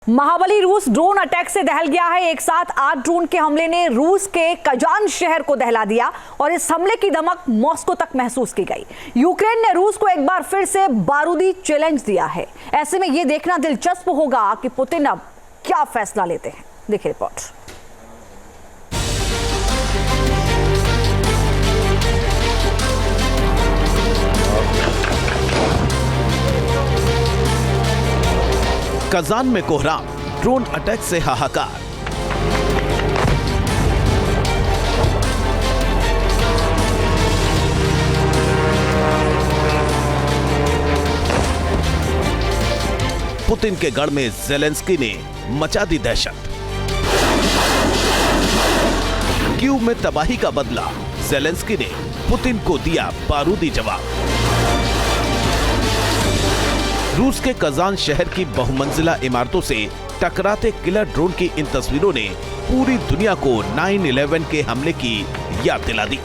महाबली रूस drone attack से दहल गया है। एक साथ 8 ड्रोन के हमले ने रूस के कजान शहर को दहला दिया और इस हमले की दमक मॉस्को तक महसूस की गई। यूक्रेन ने रूस को एक बार फिर से बारूदी चैलेंज दिया है। ऐसे में यह देखना दिलचस्प होगा कि पुतिन अब क्या फैसला लेते हैं। देखिए रिपोर्ट। कजान में कोहराम, ड्रोन अटैक से हाहाकार। पुतिन के गढ़ में ज़ेलेंस्की ने मचा दी दहशत। कीव में तबाही का बदला, ज़ेलेंस्की ने पुतिन को दिया बारूदी जवाब। रूस के कजान शहर की बहुमंजिला इमारतों से टकराते किलर ड्रोन की इन तस्वीरों ने पूरी दुनिया को 9/11 के हमले की याद दिला दी।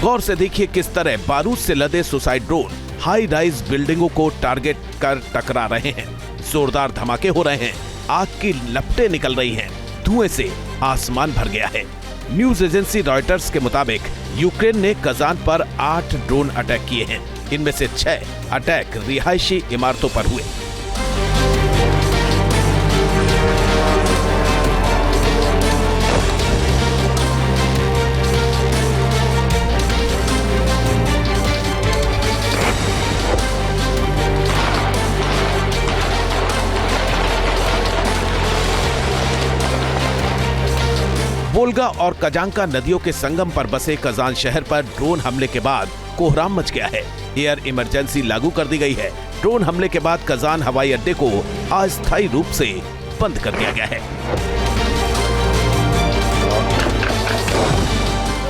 गौर से देखिए किस तरह बारूद से लदे सुसाइड ड्रोन हाई राइज बिल्डिंगों को टारगेट कर टकरा रहे हैं। जोरदार धमाके हो रहे हैं, आग की लपटें निकल रही हैं, धुएं से आसमान भर गया है। न्यूज एजेंसी रॉयटर्स के मुताबिक यूक्रेन ने कजान पर 8 ड्रोन अटैक किए हैं। इनमें से 6 अटैक रिहायशी इमारतों पर हुए। वोल्गा और कजांका नदियों के संगम पर बसे कजान शहर पर ड्रोन हमले के बाद कोहराम मच गया है। एयर इमरजेंसी लागू कर दी गई है। ड्रोन हमले के बाद कजान हवाई अड्डे को अस्थायी रूप से बंद कर दिया गया है।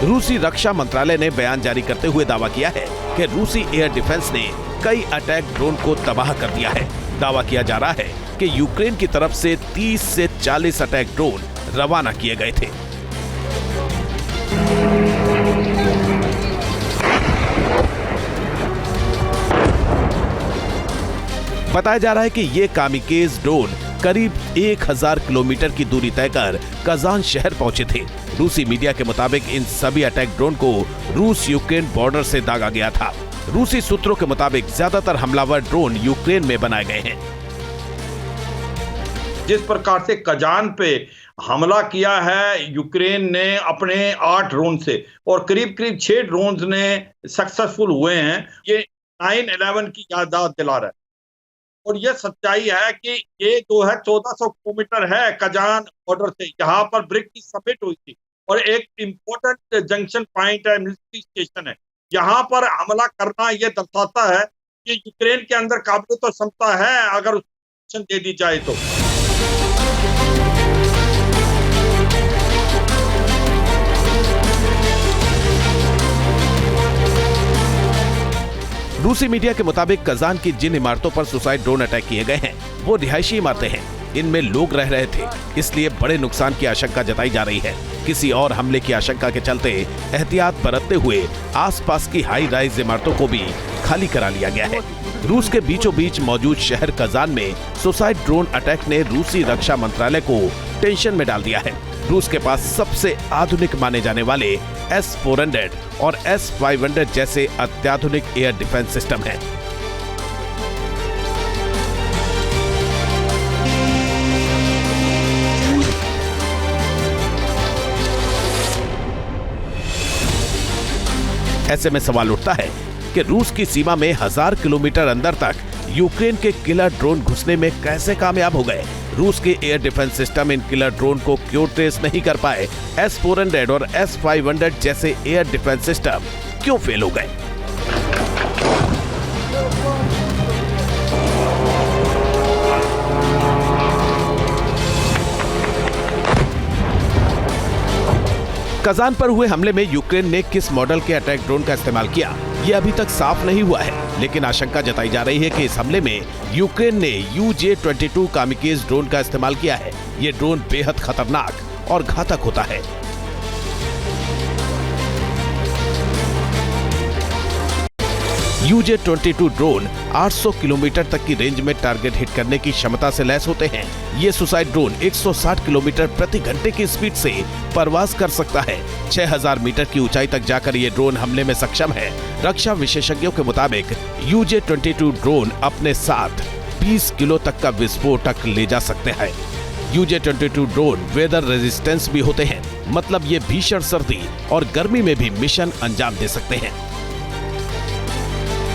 रूसी रक्षा मंत्रालय ने बयान जारी करते हुए दावा किया है कि रूसी एयर डिफेंस ने कई अटैक ड्रोन को तबाह कर दिया है। दावा किया जा रहा है कि यूक्रेन की तरफ से 30 से 40 अटैक ड्रोन रवाना किए गए थे। बताया जा रहा है कि ये कामिकेज ड्रोन करीब 1000 किलोमीटर की दूरी तय कर कजान शहर पहुंचे थे। रूसी मीडिया के मुताबिक इन सभी अटैक ड्रोन को रूस यूक्रेन बॉर्डर से दागा गया था। रूसी सूत्रों के मुताबिक ज्यादातर हमलावर ड्रोन यूक्रेन में बनाए गए हैं। जिस प्रकार से कजान पे हमला किया है यूक्रेन ने अपने 8 ड्रोन से और करीब 6 ड्रोन ने सक्सेसफुल हुए हैं, ये 9/11 की याद दिला रहा है। और ये सच्चाई है कि ये जो है 1400 किलोमीटर है कजान बॉर्डर से, यहाँ पर ब्रिक की समिट हुई थी और एक इम्पोर्टेंट जंक्शन पॉइंट है, मिलिट्री स्टेशन है। यहाँ पर हमला करना ये दर्शाता है कि यूक्रेन के अंदर काबिलियत और क्षमता है अगर उसको दे दी जाए तो। रूसी मीडिया के मुताबिक कजान की जिन इमारतों पर सुसाइड ड्रोन अटैक किए गए हैं वो रिहायशी इमारतें हैं। इनमें लोग रह रहे थे, इसलिए बड़े नुकसान की आशंका जताई जा रही है। किसी और हमले की आशंका के चलते एहतियात बरतते हुए आसपास की हाई राइज इमारतों को भी खाली करा लिया गया है। रूस के बीचों बीच मौजूद शहर कजान में सुसाइड ड्रोन अटैक ने रूसी रक्षा मंत्रालय को टेंशन में डाल दिया है। रूस के पास सबसे आधुनिक माने जाने वाले S-400 और S-500 जैसे अत्याधुनिक एयर डिफेंस सिस्टम हैं। ऐसे में सवाल उठता है कि रूस की सीमा में 1000 किलोमीटर अंदर तक यूक्रेन के किलर ड्रोन घुसने में कैसे कामयाब हो गए। रूस के air defence system in killer drone को क्यों ट्रेस नहीं कर पाए। S-400 और S-500 जैसे एयर डिफेंस सिस्टम क्यों फेल हो गए। कजान पर हुए हमले में यूक्रेन ने किस मॉडल के अटैक ड्रोन का इस्तेमाल किया, ये अभी तक साफ नहीं हुआ है। लेकिन आशंका जताई जा रही है कि इस हमले में यूक्रेन ने UJ-22 कामिकेज ड्रोन का इस्तेमाल किया है। ये ड्रोन बेहद खतरनाक और घातक होता है। UJ-22 ड्रोन 800 किलोमीटर तक की रेंज में टारगेट हिट करने की क्षमता से लैस होते हैं। ये सुसाइड ड्रोन 160 किलोमीटर प्रति घंटे की स्पीड से परवाज कर सकता है। 6000 मीटर की ऊंचाई तक जाकर ये ड्रोन हमले में सक्षम है। रक्षा विशेषज्ञों के मुताबिक UJ-22 ड्रोन अपने साथ 20 किलो तक का विस्फोटक ले जा सकते हैं। UJ-22 ड्रोन वेदर रेजिस्टेंस भी होते हैं, मतलब ये भीषण सर्दी और गर्मी में भी मिशन अंजाम दे सकते हैं।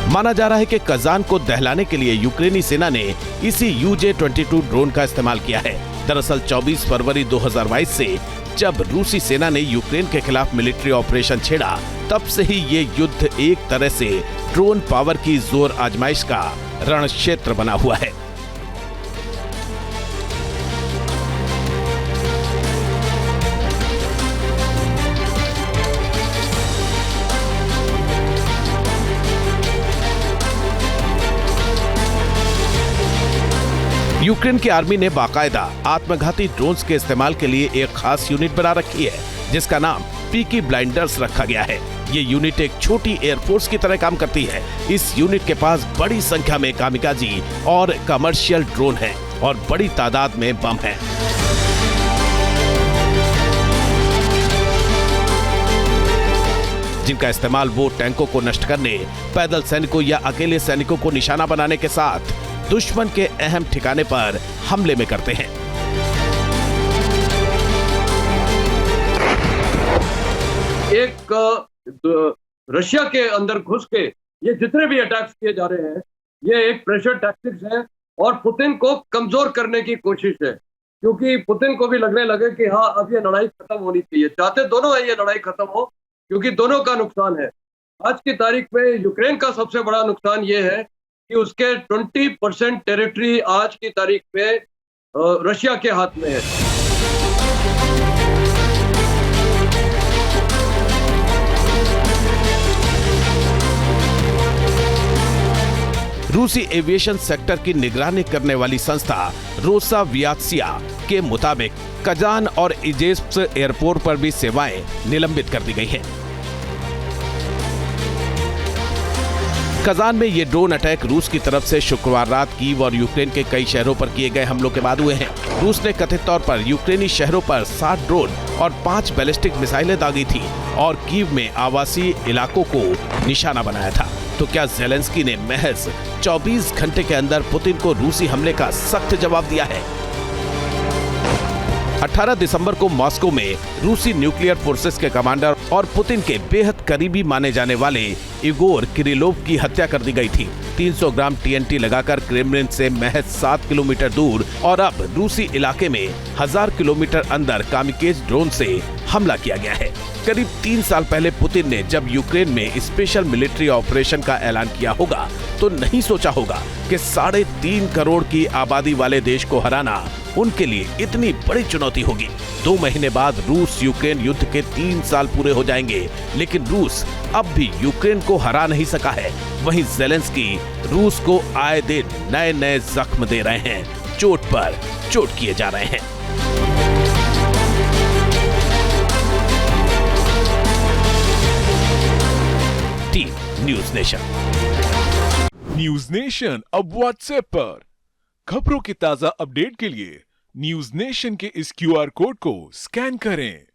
माना जा रहा है कि कजान को दहलाने के लिए यूक्रेनी सेना ने इसी UJ-22 ड्रोन का इस्तेमाल किया है। दरअसल 24 फरवरी 2022 से जब रूसी सेना ने यूक्रेन के खिलाफ मिलिट्री ऑपरेशन छेड़ा, तब से ही ये युद्ध एक तरह से ड्रोन पावर की जोर आजमाइश का रण क्षेत्र बना हुआ है। यूक्रेन की आर्मी ने बाकायदा आत्मघाती ड्रोन्स के इस्तेमाल के लिए एक खास यूनिट बना रखी है, जिसका नाम पीकी ब्लाइंडर्स रखा गया है। ये यूनिट एक छोटी एयरफोर्स की तरह काम करती है। इस यूनिट के पास बड़ी संख्या में कामिकाजी और कमर्शियल ड्रोन हैं और बड़ी तादाद में बम हैं। जिनका इस्तेमाल वो टैंकों को नष्ट करने, पैदल सैनिकों या अकेले सैनिकों को निशाना बनाने के साथ दुश्मन के अहम ठिकाने पर हमले में करते हैं। एक रशिया के अंदर घुस के ये जितने भी अटैक्स किए जा रहे हैं, ये एक प्रेशर टैक्टिक्स है और पुतिन को कमजोर करने की कोशिश है, क्योंकि पुतिन को भी लगने लगे कि हाँ अब ये लड़ाई खत्म होनी चाहिए। चाहते दोनों है ये लड़ाई खत्म हो, क्योंकि दोनों का नुकसान है। आज की तारीख में यूक्रेन का सबसे बड़ा नुकसान ये है कि उसके 20% टेरिटरी आज की तारीख में रशिया के हाथ में है। रूसी एविएशन सेक्टर की निगरानी करने वाली संस्था रोसावियात्सिया के मुताबिक कजान और इजेप्ट एयरपोर्ट पर भी सेवाएं निलंबित कर दी गई हैं। कजान में ये ड्रोन अटैक रूस की तरफ से शुक्रवार रात कीव और यूक्रेन के कई शहरों पर किए गए हमलों के बाद हुए हैं। रूस ने कथित तौर पर यूक्रेनी शहरों पर 60 ड्रोन और 5 बैलिस्टिक मिसाइलें दागी थी और कीव में आवासीय इलाकों को निशाना बनाया था। तो क्या ज़ेलेंस्की ने महज 24 घंटे के अंदर पुतिन को रूसी हमले का सख्त जवाब दिया है? 18 दिसंबर को मॉस्को में रूसी न्यूक्लियर फोर्सेस के कमांडर और पुतिन के बेहद करीबी माने जाने वाले इगोर किरिलोव की हत्या कर दी गई थी। 300 ग्राम TNT लगाकर क्रेमलिन से महज 7 किलोमीटर दूर और अब रूसी इलाके में 1000 किलोमीटर अंदर कामिकेज ड्रोन से हमला किया गया है। करीब 3 साल पहले पुतिन ने जब यूक्रेन में स्पेशल मिलिट्री ऑपरेशन का ऐलान किया होगा तो नहीं सोचा होगा कि 3.5 करोड़ की आबादी वाले देश को हराना उनके लिए इतनी बड़ी चुनौती होगी। 2 महीने बाद रूस यूक्रेन युद्ध के 3 साल पूरे हो जाएंगे, लेकिन रूस अब भी यूक्रेन को हरा नहीं सका है। वहीं ज़ेलेंस्की रूस को आए दिन नए नए जख्म दे रहे हैं, चोट पर चोट किए जा रहे हैं। Team news nation. News nation अब व्हाट्सएप पर खबरों की ताजा अपडेट के लिए न्यूज़ नेशन के इस QR कोड को स्कैन करें।